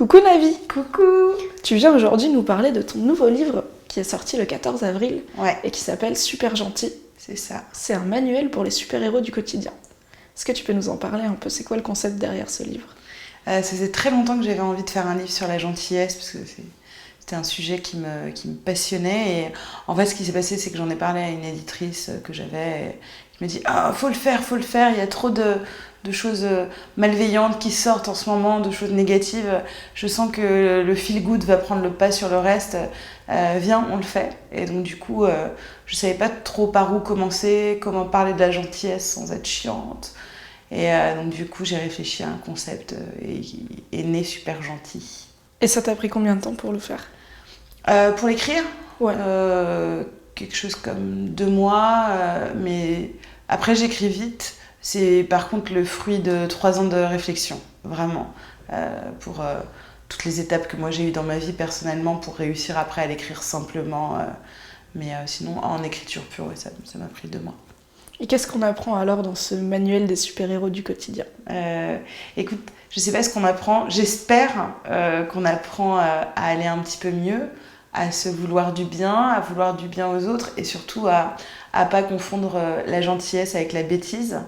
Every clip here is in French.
Coucou Navi. Coucou. Tu viens aujourd'hui nous parler de ton nouveau livre qui est sorti le 14 avril Ouais, et qui s'appelle Super Gentil. c'est ça. C'est un manuel pour les super-héros du quotidien. Est-ce que tu peux nous en parler un peu? C'est quoi le concept derrière ce livre? Ça faisait très longtemps que j'avais envie de faire un livre sur la gentillesse parce que c'était un sujet qui me passionnait. Et en fait, ce qui s'est passé, c'est que j'en ai parlé à une éditrice que j'avais qui me dit « Ah, faut le faire, il y a trop de choses malveillantes qui sortent en ce moment, de choses négatives. Je sens que le feel-good va prendre le pas sur le reste. Viens, on le fait. » Et donc du coup, je savais pas trop par où commencer, comment parler de la gentillesse sans être chiante. Et donc du coup, j'ai réfléchi à un concept et est né Super Gentil. Et ça t'a pris combien de temps pour le faire? Pour l'écrire, Ouais. quelque chose comme 2 mois, mais après j'écris vite. C'est par contre le fruit de 3 ans de réflexion, vraiment, pour toutes les étapes que moi j'ai eues dans ma vie personnellement pour réussir après à l'écrire simplement. Mais sinon, en écriture pure, ouais, ça m'a pris 2 mois. Et qu'est-ce qu'on apprend alors dans ce manuel des super-héros du quotidien? Écoute, je sais pas ce qu'on apprend. J'espère qu'on apprend à aller un petit peu mieux, à se vouloir du bien, à vouloir du bien aux autres et surtout à pas confondre la gentillesse avec la bêtise,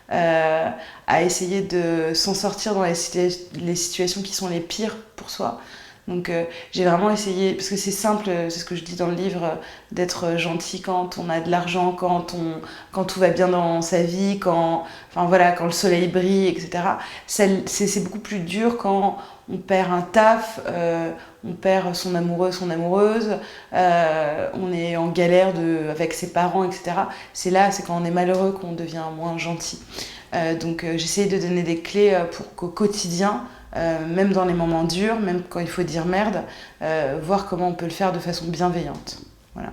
à essayer de s'en sortir dans les situations qui sont les pires pour soi. Donc j'ai vraiment essayé, parce que c'est simple, c'est ce que je dis dans le livre, d'être gentil quand on a de l'argent, quand tout va bien dans sa vie, quand le soleil brille, etc. C'est beaucoup plus dur quand on perd un taf, on perd son amoureux, son amoureuse, on est en galère avec ses parents, etc. C'est quand on est malheureux qu'on devient moins gentil. Donc j'essaye de donner des clés pour qu'au quotidien, même dans les moments durs, même quand il faut dire merde, voir comment on peut le faire de façon bienveillante. Voilà.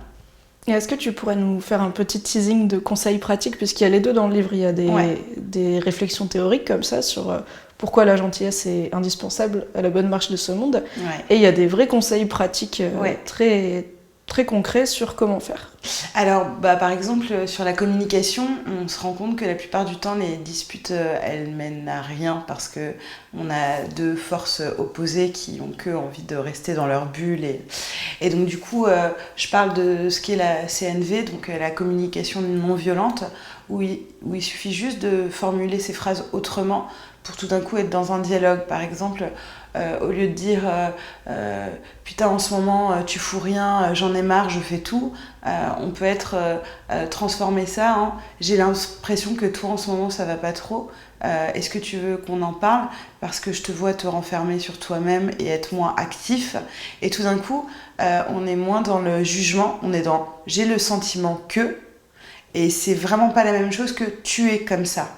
Et est-ce que tu pourrais nous faire un petit teasing de conseils pratiques, puisqu'il y a les deux dans le livre, il y a des réflexions théoriques comme ça sur pourquoi la gentillesse est indispensable à la bonne marche de ce monde, et il y a des vrais conseils pratiques très, très concrets sur comment faire. Alors, par exemple, sur la communication, on se rend compte que la plupart du temps, les disputes, elles mènent à rien parce qu'on a 2 forces opposées qui ont envie de rester dans leur bulle. Et donc, du coup, je parle de ce qu'est la CNV, donc la communication non violente, où il suffit juste de formuler ces phrases autrement pour tout d'un coup être dans un dialogue. Par exemple, au lieu de dire putain en ce moment tu fous rien, j'en ai marre, je fais tout, on peut transformer ça en j'ai l'impression que toi en ce moment ça va pas trop, est-ce que tu veux qu'on en parle parce que je te vois te renfermer sur toi-même et être moins actif. Et tout d'un coup on est moins dans le jugement, on est dans j'ai le sentiment que, et c'est vraiment pas la même chose que tu es comme ça.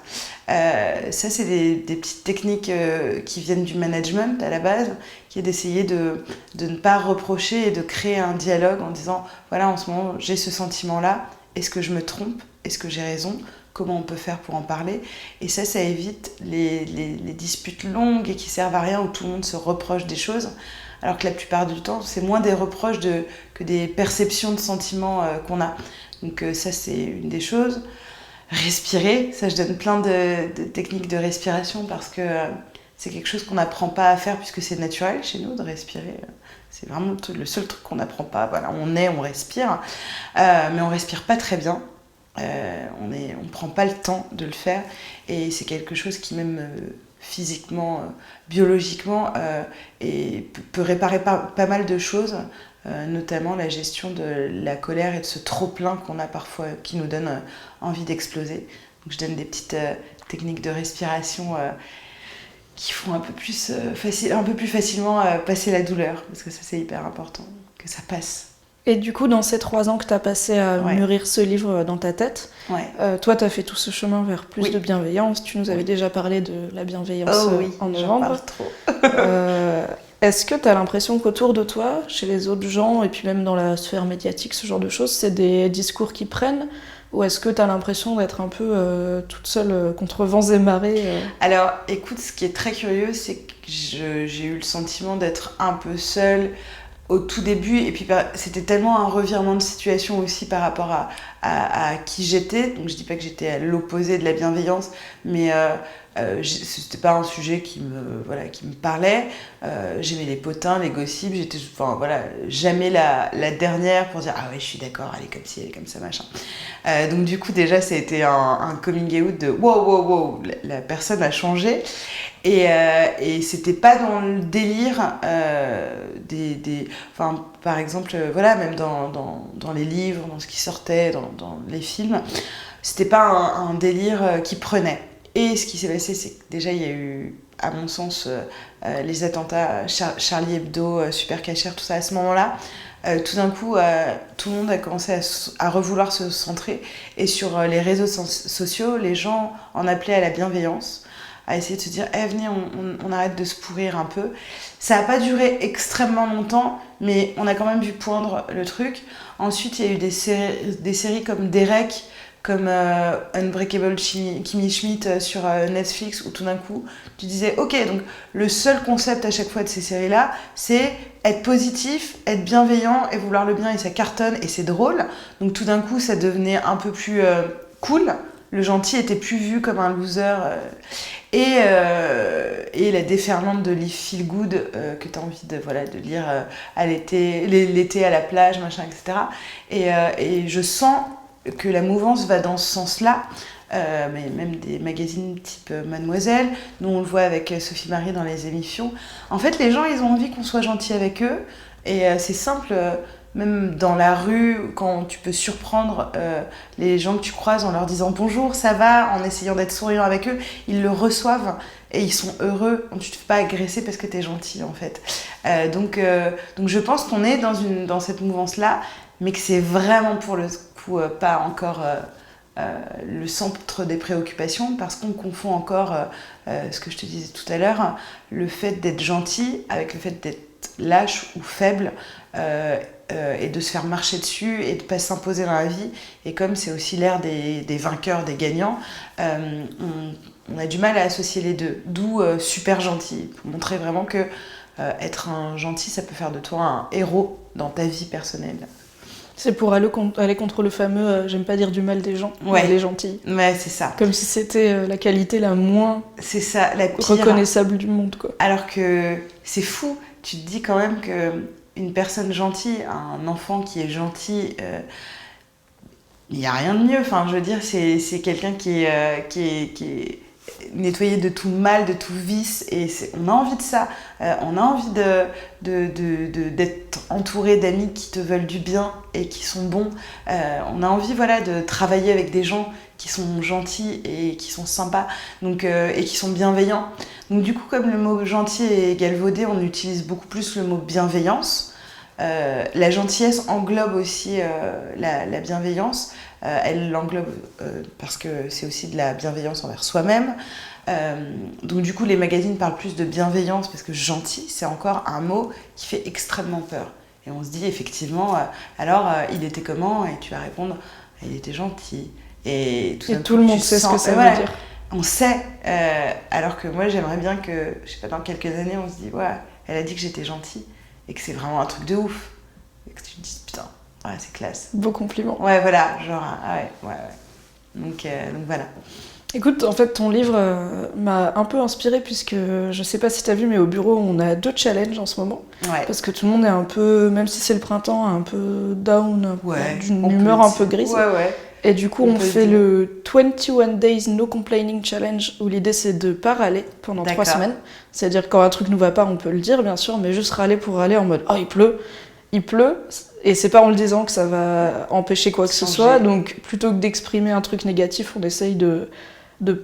Ça, c'est des petites techniques qui viennent du management à la base, qui est d'essayer de ne pas reprocher et de créer un dialogue en disant voilà, en ce moment, j'ai ce sentiment-là, est-ce que je me trompe? Est-ce que j'ai raison? Comment on peut faire pour en parler? Et ça évite les disputes longues et qui servent à rien, où tout le monde se reproche des choses. Alors que la plupart du temps, c'est moins des reproches que des perceptions de sentiments qu'on a. Donc ça, c'est une des choses. Respirer, ça je donne plein de techniques de respiration parce que c'est quelque chose qu'on n'apprend pas à faire puisque c'est naturel chez nous de respirer. C'est vraiment le seul truc qu'on n'apprend pas. Voilà, on respire, mais on respire pas très bien. On prend pas le temps de le faire et c'est quelque chose qui même physiquement, biologiquement, peut réparer pas mal de choses. Notamment la gestion de la colère et de ce trop-plein qu'on a parfois qui nous donne envie d'exploser. Donc je donne des petites techniques de respiration qui font un peu plus facilement passer la douleur, parce que ça c'est hyper important, que ça passe. Et du coup, dans ces 3 ans que tu as passé à mûrir ce livre dans ta tête, toi, tu as fait tout ce chemin vers plus de bienveillance. Tu nous avais déjà parlé de la bienveillance en novembre. J'en parle trop. Est-ce que tu as l'impression qu'autour de toi, chez les autres gens, et puis même dans la sphère médiatique, ce genre de choses, c'est des discours qui prennent? Ou est-ce que tu as l'impression d'être un peu toute seule contre vents et marées Alors, écoute, ce qui est très curieux, c'est que j'ai eu le sentiment d'être un peu seule au tout début, et puis c'était tellement un revirement de situation aussi par rapport à qui j'étais. Donc je dis pas que j'étais à l'opposé de la bienveillance, mais c'était pas un sujet qui me parlait. J'aimais les potins, les gossips, jamais la dernière pour dire ah ouais je suis d'accord, elle est comme ci, elle est comme ça, machin. Donc du coup déjà ça a été un coming out de wow, la personne a changé. Et c'était pas dans le délire par exemple, même dans les livres, dans ce qui sortait, dans les films, c'était pas un délire qui prenait. Et ce qui s'est passé, c'est que déjà, il y a eu, à mon sens, les attentats Charlie Hebdo, Super Cacher, tout ça, à ce moment-là. Tout d'un coup, tout le monde a commencé à revouloir se centrer. Et sur les réseaux sociaux, les gens en appelaient à la bienveillance, à essayer de se dire venez, on arrête de se pourrir un peu. Ça n'a pas duré extrêmement longtemps, mais on a quand même vu poindre le truc. Ensuite, il y a eu des séries comme Derek, comme Unbreakable Kimmy Schmidt sur Netflix, où tout d'un coup, tu disais ok, donc le seul concept à chaque fois de ces séries-là, c'est être positif, être bienveillant et vouloir le bien, et ça cartonne et c'est drôle. Donc tout d'un coup, ça devenait un peu plus cool. Le gentil était plus vu comme un loser. Et la déferlante de livres feel good que tu as envie de lire à l'été à la plage, machin, etc. Et je sens que la mouvance va dans ce sens-là, mais même des magazines type Mademoiselle, nous on le voit avec Sophie Marie dans les émissions. En fait, les gens, ils ont envie qu'on soit gentil avec eux, et c'est simple, même dans la rue, quand tu peux surprendre les gens que tu croises en leur disant bonjour, ça va, en essayant d'être souriant avec eux, ils le reçoivent et ils sont heureux. Tu te fais pas agresser parce que t'es gentil, en fait. Donc je pense qu'on est dans cette mouvance-là, mais que c'est vraiment pour le coup pas encore le centre des préoccupations, parce qu'on confond encore ce que je te disais tout à l'heure, le fait d'être gentil avec le fait d'être lâche ou faible, et de se faire marcher dessus et de pas s'imposer dans la vie. Et comme c'est aussi l'ère des vainqueurs, des gagnants, on a du mal à associer les deux, d'où super gentil, pour montrer vraiment que être un gentil, ça peut faire de toi un héros dans ta vie personnelle. C'est pour aller contre le fameux j'aime pas dire du mal des gens, mais les gentils. Ouais, c'est ça. Comme si c'était la qualité la moins c'est ça, la pire, reconnaissable du monde, quoi. Alors que c'est fou, tu te dis quand même que une personne gentille, un enfant qui est gentil, il n'y a rien de mieux. Enfin, je veux dire, c'est quelqu'un qui est nettoyé de tout mal, de tout vice, et on a envie de ça. On a envie d'être entouré d'amis qui te veulent du bien et qui sont bons. On a envie de travailler avec des gens qui sont gentils et qui sont sympas, donc, et qui sont bienveillants. Donc du coup, comme le mot gentil est galvaudé, on utilise beaucoup plus le mot bienveillance. La gentillesse englobe aussi la bienveillance. Elle l'englobe parce que c'est aussi de la bienveillance envers soi-même. Donc du coup, les magazines parlent plus de bienveillance, parce que gentil, c'est encore un mot qui fait extrêmement peur. Et on se dit effectivement, il était comment ? Et tu vas répondre, il était gentil. Et tout le monde sait ce que ça veut dire. On sait, alors que moi j'aimerais bien que, je sais pas, dans quelques années on se dit elle a dit que j'étais gentille, et que c'est vraiment un truc de ouf, et que tu te dises putain, c'est classe. Beau compliment. Ouais, voilà, genre, ouais. Donc voilà. Écoute, en fait, ton livre m'a un peu inspirée, puisque je sais pas si t'as vu, mais au bureau, on a 2 challenges en ce moment. Ouais. Parce que tout le monde est un peu, même si c'est le printemps, un peu down, d'une humeur un peu grise. Ouais. Et du coup, on fait le 21 Days No Complaining Challenge, où l'idée c'est de pas râler pendant 3 semaines. C'est-à-dire quand un truc nous va pas, on peut le dire, bien sûr, mais juste râler pour râler en mode « Oh, il pleut !» Et c'est pas en le disant que ça va empêcher quoi que ce soit. Donc plutôt que d'exprimer un truc négatif, on essaye de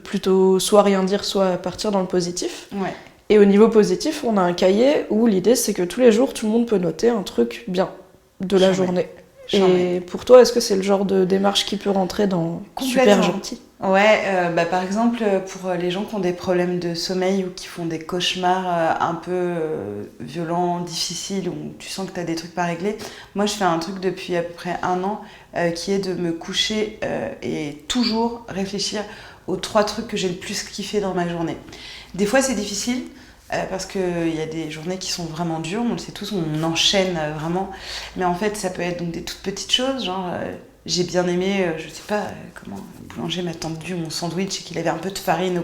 plutôt soit rien dire, soit partir dans le positif. Ouais. Et au niveau positif, on a un cahier où l'idée c'est que tous les jours, tout le monde peut noter un truc bien de la journée. Et pour toi, est-ce que c'est le genre de démarche qui peut rentrer dans super gentil ? Ouais, par exemple, pour les gens qui ont des problèmes de sommeil ou qui font des cauchemars un peu violents, difficiles, où tu sens que tu as des trucs pas réglés, moi je fais un truc depuis à peu près 1 an qui est de me coucher et toujours réfléchir aux 3 trucs que j'ai le plus kiffé dans ma journée. Des fois c'est difficile, parce qu'il y a des journées qui sont vraiment dures, on le sait tous, on enchaîne vraiment. Mais en fait, ça peut être donc des toutes petites choses, genre j'ai bien aimé, je sais pas comment le boulanger m'a tendu mon sandwich et qu'il avait un peu de farine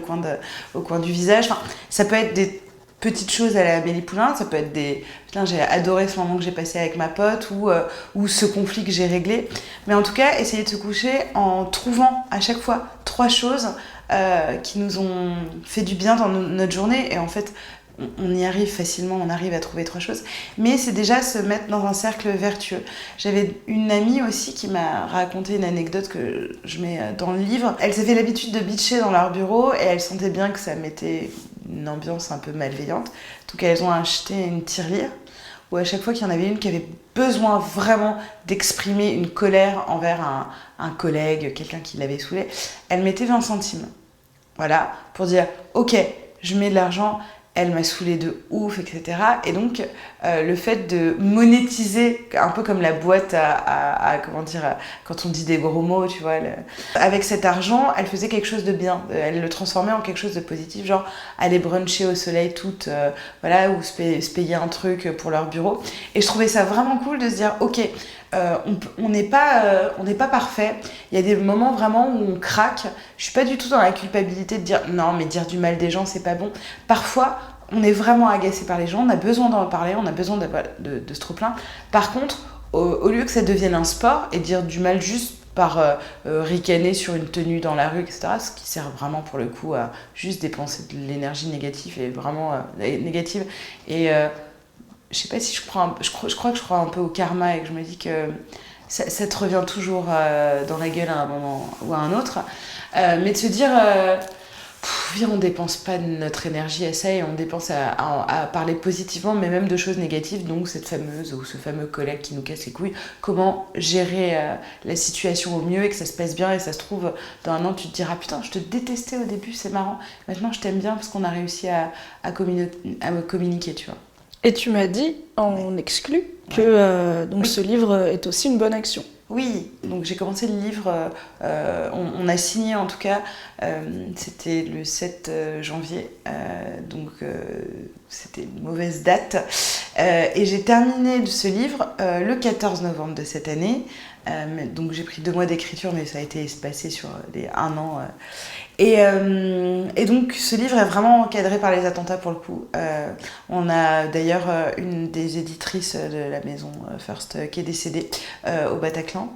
au coin du visage. Enfin, ça peut être des petites choses à la Amélie Poulain, ça peut être des... Putain, j'ai adoré ce moment que j'ai passé avec ma pote ou ce conflit que j'ai réglé. Mais en tout cas, essayer de se coucher en trouvant à chaque fois 3 choses qui nous ont fait du bien dans notre journée. Et en fait, on y arrive facilement, on arrive à trouver 3 choses. Mais c'est déjà se mettre dans un cercle vertueux. J'avais une amie aussi qui m'a raconté une anecdote que je mets dans le livre. Elle s'est fait l'habitude de bitcher dans leur bureau et elle sentait bien que ça mettait une ambiance un peu malveillante. Donc elles ont acheté une tirelire où à chaque fois qu'il y en avait une qui avait besoin vraiment d'exprimer une colère envers un collègue, quelqu'un qui l'avait saoulé, elle mettait 20 centimes. Voilà, pour dire « Ok, je mets de l'argent ». Elle m'a saoulée de ouf, etc. Et donc, le fait de monétiser, un peu comme la boîte comment dire, quand on dit des gros mots, tu vois, avec cet argent, elle faisait quelque chose de bien. Elle le transformait en quelque chose de positif, genre aller bruncher au soleil toutes, voilà, ou se payer un truc pour leur bureau. Et je trouvais ça vraiment cool de se dire, ok, on n'est pas parfait. Il y a des moments vraiment où on craque. Je suis pas du tout dans la culpabilité de dire non, mais dire du mal des gens, c'est pas bon. Parfois, on est vraiment agacé par les gens, on a besoin d'en parler, on a besoin de se trop-plein. Par contre, au lieu que ça devienne un sport et dire du mal juste par ricaner sur une tenue dans la rue, etc., ce qui sert vraiment pour le coup à juste dépenser de l'énergie négative et vraiment négative. Et je sais pas si je crois que je crois un peu au karma et que je me dis que ça te revient toujours dans la gueule à un moment ou à un autre. Mais de se dire, viens, on dépense pas notre énergie à ça et on dépense à parler positivement, mais même de choses négatives. Donc cette fameuse ou ce fameux collègue qui nous casse les couilles, comment gérer la situation au mieux et que ça se passe bien. Et ça se trouve, dans un an, tu te diras, putain, je te détestais au début, c'est marrant. Maintenant, je t'aime bien parce qu'on a réussi à communiquer, tu vois. Et tu m'as dit, en exclu, que donc ce livre est aussi une bonne action. Oui, donc j'ai commencé le livre, on a signé en tout cas, c'était le 7 janvier, donc c'était une mauvaise date. Et j'ai terminé ce livre le 14 novembre de cette année. Donc j'ai pris 2 mois d'écriture, mais ça a été espacé sur un an. Et donc ce livre est vraiment encadré par les attentats pour le coup. On a d'ailleurs une des éditrices de la maison First qui est décédée au Bataclan.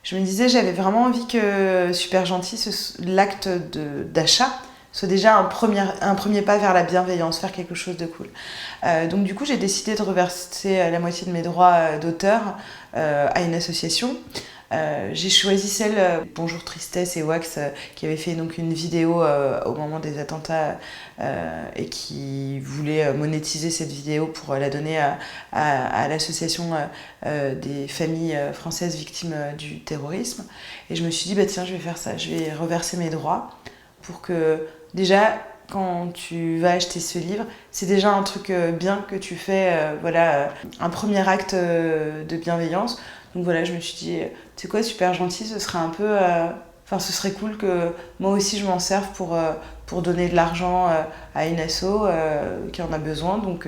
Je me disais, j'avais vraiment envie que Super Gentil, l'acte d'achat, soit déjà un premier pas vers la bienveillance, faire quelque chose de cool. Donc du coup, j'ai décidé de reverser la moitié de mes droits d'auteur à une association. J'ai choisi celle Bonjour Tristesse et Wax qui avait fait donc une vidéo au moment des attentats et qui voulait monétiser cette vidéo pour la donner à l'association des familles françaises victimes du terrorisme. Et je me suis dit, bah tiens, je vais faire ça, je vais reverser mes droits pour que déjà, quand tu vas acheter ce livre, c'est déjà un truc bien que tu fais, voilà, un premier acte de bienveillance. Donc voilà, je me suis dit, tu sais quoi, Super Gentil, ce serait un peu... ce serait cool que moi aussi je m'en serve pour donner de l'argent à une asso qui en a besoin. Donc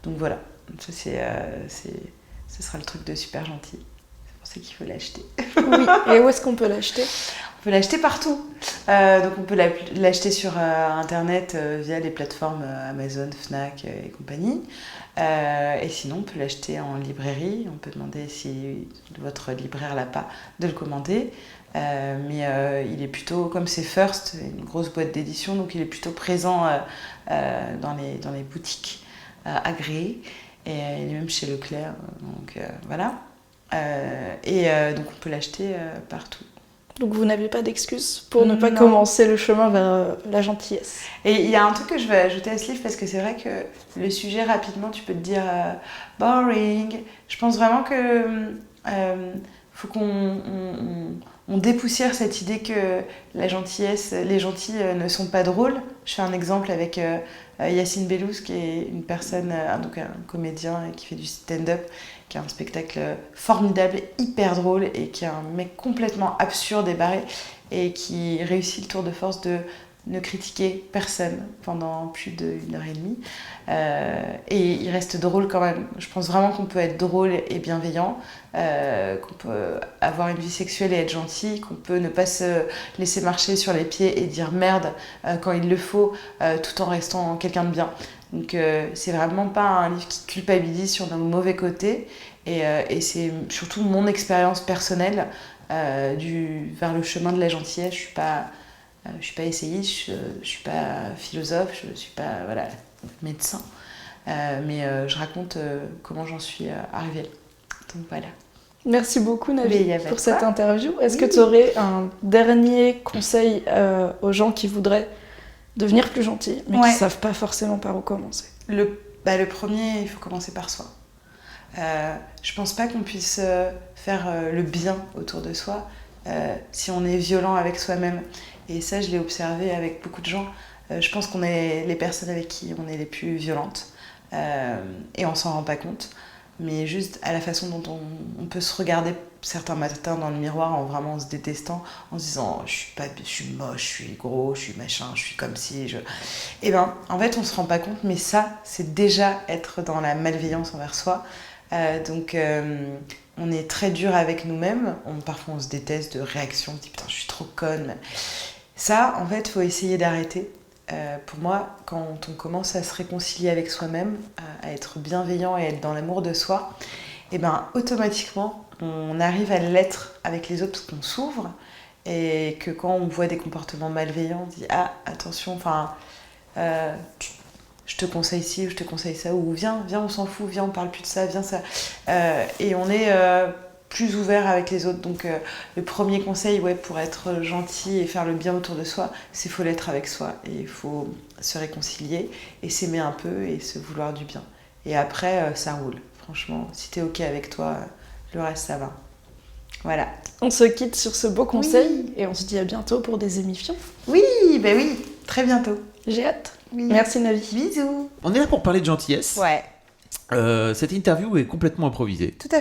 voilà, ça, ce sera le truc de Super Gentil. C'est pour ça qu'il faut l'acheter. Oui, et où est-ce qu'on peut l'acheter ? On peut l'acheter partout. Donc on peut l'acheter sur Internet via les plateformes Amazon, Fnac et compagnie. Et sinon, on peut l'acheter en librairie. On peut demander si votre libraire l'a pas de le commander. Mais il est plutôt, comme c'est First, une grosse boîte d'édition, donc il est plutôt présent dans les boutiques agréées. Et il est même chez Leclerc. Donc voilà. Donc on peut l'acheter partout. Donc vous n'avez pas d'excuses pour ne pas commencer le chemin vers la gentillesse. Et il y a un truc que je veux ajouter à ce livre, parce que c'est vrai que le sujet, rapidement, tu peux te dire boring. Je pense vraiment que faut qu'on dépoussière cette idée que la gentillesse, les gentils ne sont pas drôles. Je fais un exemple avec Yacine Bellouz, qui est une personne, donc un comédien qui fait du stand-up, qui a un spectacle formidable, hyper drôle, et qui est un mec complètement absurde et barré, et qui réussit le tour de force de ne critiquer personne pendant plus d'1 heure et demie. Et il reste drôle quand même. Je pense vraiment qu'on peut être drôle et bienveillant, qu'on peut avoir une vie sexuelle et être gentil, qu'on peut ne pas se laisser marcher sur les pieds et dire merde quand il le faut, tout en restant quelqu'un de bien. Donc c'est vraiment pas un livre qui culpabilise sur nos mauvais côtés, et c'est surtout mon expérience personnelle vers le chemin de la gentillesse. Je suis pas essayiste, je suis pas philosophe, je suis pas médecin, mais je raconte comment j'en suis arrivée. Donc voilà. Merci beaucoup Navi pour cette interview. Est-ce que tu aurais un dernier conseil aux gens qui voudraient devenir plus gentils, mais qui ne savent pas forcément par où commencer? Le premier, il faut commencer par soi. Je pense pas qu'on puisse faire le bien autour de soi si on est violent avec soi-même. Et ça, je l'ai observé avec beaucoup de gens. Je pense qu'on est les personnes avec qui on est les plus violentes. Et on s'en rend pas compte. Mais juste à la façon dont on peut se regarder certains matins dans le miroir en vraiment se détestant, en se disant je suis moche, je suis gros, je suis machin, je suis comme si Et ben en fait on se rend pas compte, mais ça c'est déjà être dans la malveillance envers soi. Donc on est très dur avec nous-mêmes, parfois on se déteste de réaction, on se dit putain je suis trop conne. Ça en fait faut essayer d'arrêter. Pour moi, quand on commence à se réconcilier avec soi-même, à être bienveillant et à être dans l'amour de soi, et ben automatiquement on arrive à l'être avec les autres parce qu'on s'ouvre, et que quand on voit des comportements malveillants, on dit ah attention, je te conseille ci ou je te conseille ça, ou viens on s'en fout, viens on parle plus de ça, viens ça, et on est plus ouvert avec les autres. Donc le premier conseil pour être gentil et faire le bien autour de soi, c'est qu'il faut l'être avec soi, et il faut se réconcilier et s'aimer un peu et se vouloir du bien. Et après ça roule, franchement, si t'es ok avec toi, le reste ça va. Voilà. On se quitte sur ce beau conseil, et on se dit à bientôt pour des émissions. Oui, très bientôt. J'ai hâte. Oui. Merci Navi. Bisous. On est là pour parler de gentillesse. Ouais. Cette interview est complètement improvisée. Tout à fait.